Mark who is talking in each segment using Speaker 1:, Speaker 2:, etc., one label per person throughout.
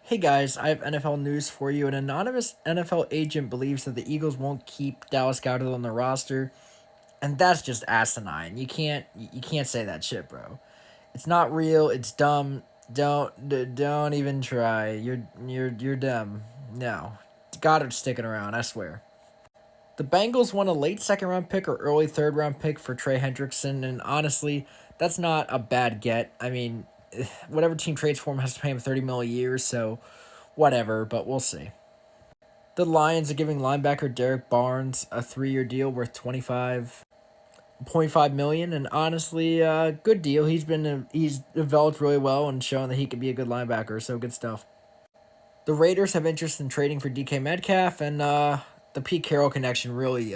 Speaker 1: Hey guys, I have NFL news for you. An anonymous NFL agent believes that the Eagles won't keep Dallas Goedert on the roster, and that's just asinine. You can't say that shit, bro. It's not real. It's dumb. Don't even try. You're dumb. No, Goddard's sticking around. I swear. The Bengals won a late second round pick or early third round pick for Trey Hendrickson, and honestly, that's not a bad get. I mean, whatever team trades for him has to pay him 30 mil a year, so whatever, but we'll see. The Lions are giving linebacker Derek Barnes a 3-year deal worth 25.5 million, and honestly, good deal. He's developed really well and shown that he could be a good linebacker, so good stuff. The Raiders have interest in trading for DK Metcalf, and the Pete Carroll connection really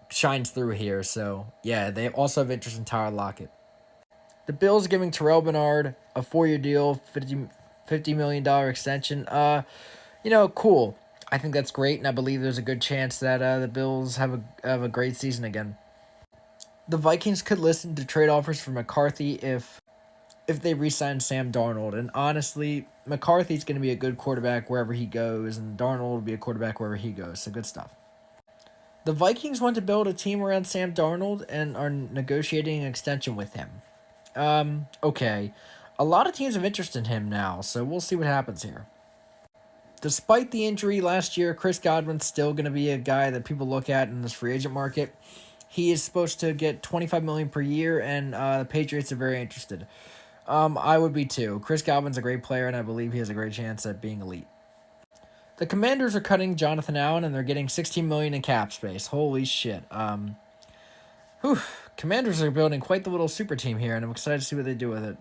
Speaker 1: shines through here. So yeah, they also have interest in Tyler Lockett. The Bills are giving Terrell Bernard a 4-year deal, $50 million extension. Cool. I think that's great, and I believe there's a good chance that the Bills have a great season again. The Vikings could listen to trade offers for McCarthy if they re-sign Sam Darnold. And honestly, McCarthy's going to be a good quarterback wherever he goes, and Darnold will be a quarterback wherever he goes. So good stuff. The Vikings want to build a team around Sam Darnold and are negotiating an extension with him. Okay. A lot of teams have interest in him now, so we'll see what happens here. Despite the injury last year, Chris Godwin's still going to be a guy that people look at in this free agent market. He is supposed to get 25 million per year, and the Patriots are very interested. I would be too. Chris Godwin's a great player, and I believe he has a great chance at being elite. The Commanders are cutting Jonathan Allen, and they're getting 16 million in cap space. Holy shit. Whew. Commanders are building quite the little super team here, and I'm excited to see what they do with it.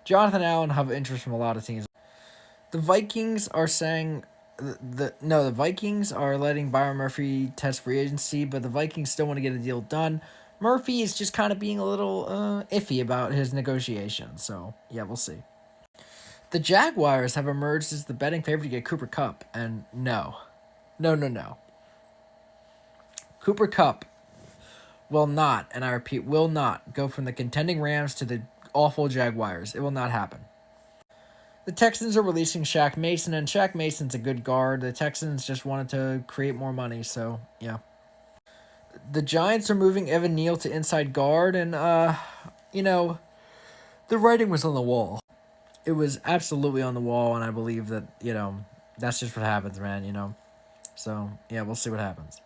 Speaker 1: Jonathan Allen have interest from a lot of teams. The Vikings are saying the Vikings are letting Byron Murphy test free agency, but the Vikings still want to get a deal done. Murphy is just kind of being a little iffy about his negotiations, so yeah, we'll see. The Jaguars have emerged as the betting favorite to get Cooper Kupp, and no. Cooper Kupp will not, and I repeat, will not go from the contending Rams to the awful Jaguars. It will not happen. The Texans are releasing Shaq Mason, and Shaq Mason's a good guard. The Texans just wanted to create more money, so yeah. The Giants are moving Evan Neal to inside guard, and you know, the writing was on the wall. It was absolutely on the wall, and I believe that that's just what happens, man. So yeah, we'll see what happens.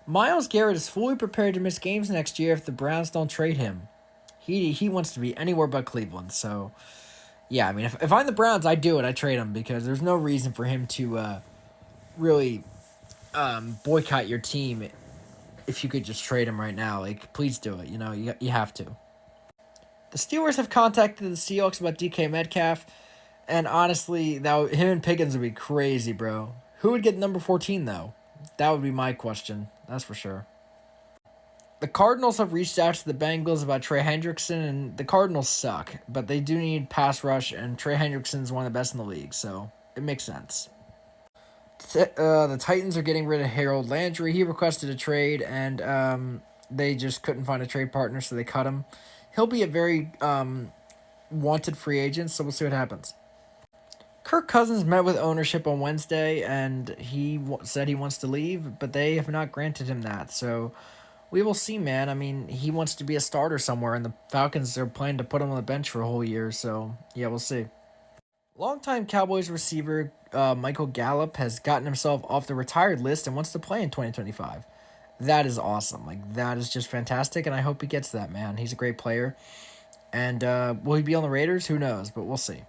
Speaker 1: Myles Garrett is fully prepared to miss games next year if the Browns don't trade him. He wants to be anywhere but Cleveland, so yeah, I mean, if I'm the Browns, I do it. I trade him because there's no reason for him to really boycott your team if you could just trade him right now. Like, please do it. You have to. The Steelers have contacted the Seahawks about DK Metcalf, and honestly, him and Pickens would be crazy, bro. Who would get number 14 though? That would be my question. That's for sure. The Cardinals have reached out to the Bengals about Trey Hendrickson, and the Cardinals suck, but they do need pass rush, and Trey Hendrickson is one of the best in the league, so it makes sense. The Titans are getting rid of Harold Landry. He requested a trade, and they just couldn't find a trade partner, so they cut him. He'll be a very wanted free agent, so we'll see what happens. Kirk Cousins met with ownership on Wednesday, and he said he wants to leave, but they have not granted him that, so we will see, man. I mean, he wants to be a starter somewhere, and the Falcons are planning to put him on the bench for a whole year, so yeah, we'll see. Longtime Cowboys receiver Michael Gallup has gotten himself off the retired list and wants to play in 2025. That is awesome. Like, that is just fantastic, and I hope he gets that, man. He's a great player. And will he be on the Raiders? Who knows, but we'll see.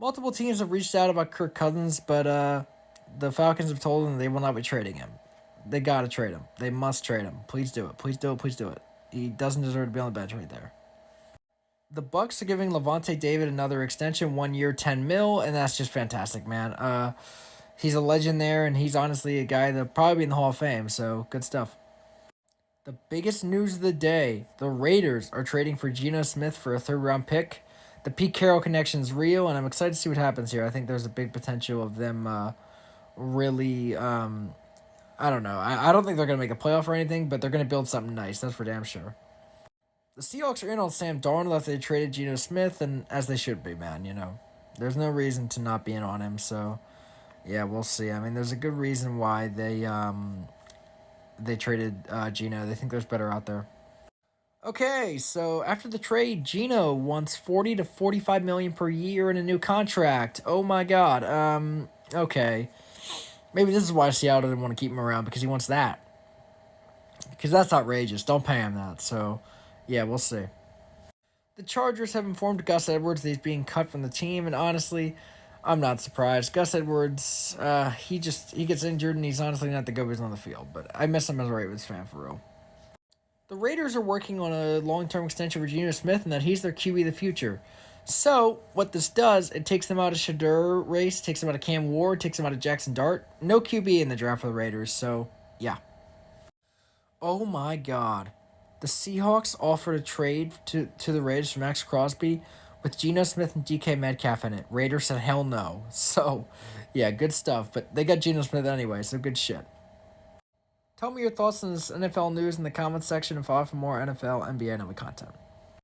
Speaker 1: Multiple teams have reached out about Kirk Cousins, but the Falcons have told him they will not be trading him. They gotta trade him. They must trade him. Please do it. Please do it. Please do it. He doesn't deserve to be on the bench right there. The Bucks are giving Levante David another extension, 1 year, 10 mil, and that's just fantastic, man. He's a legend there, and he's honestly a guy that'll probably be in the Hall of Fame. So good stuff. The biggest news of the day: the Raiders are trading for Geno Smith for a third-round pick. The Pete Carroll connection's real, and I'm excited to see what happens here. I think there's a big potential of them really. I don't know. I don't think they're gonna make a playoff or anything, but they're gonna build something nice. That's for damn sure. The Seahawks are in on Sam Darnold after they traded Geno Smith, and as they should be, man. There's no reason to not be in on him. So yeah, we'll see. I mean, there's a good reason why they traded Gino. They think there's better out there. Okay, so after the trade, Gino wants 40 to 45 million per year in a new contract. Oh my god. Okay. Maybe this is why Seattle didn't want to keep him around because he wants that. Because that's outrageous. Don't pay him that. So, yeah, we'll see. The Chargers have informed Gus Edwards that he's being cut from the team, and honestly, I'm not surprised. Gus Edwards, he gets injured, and he's honestly not the go-between on the field. But I miss him as a Ravens fan for real. The Raiders are working on a long-term extension for Geno Smith, and that he's their QB of the future. So what this does, it takes them out of Shadur race, takes them out of Cam Ward, takes them out of Jackson Dart. No QB in the draft for the Raiders. So yeah. Oh my God. The Seahawks offered a trade to the Raiders for Max Crosby with Geno Smith and DK Metcalf in it. Raiders said hell no. So, yeah, good stuff. But they got Geno Smith anyway, so good shit. Tell me your thoughts on this NFL news in the comments section and follow for more NFL, NBA, and other content.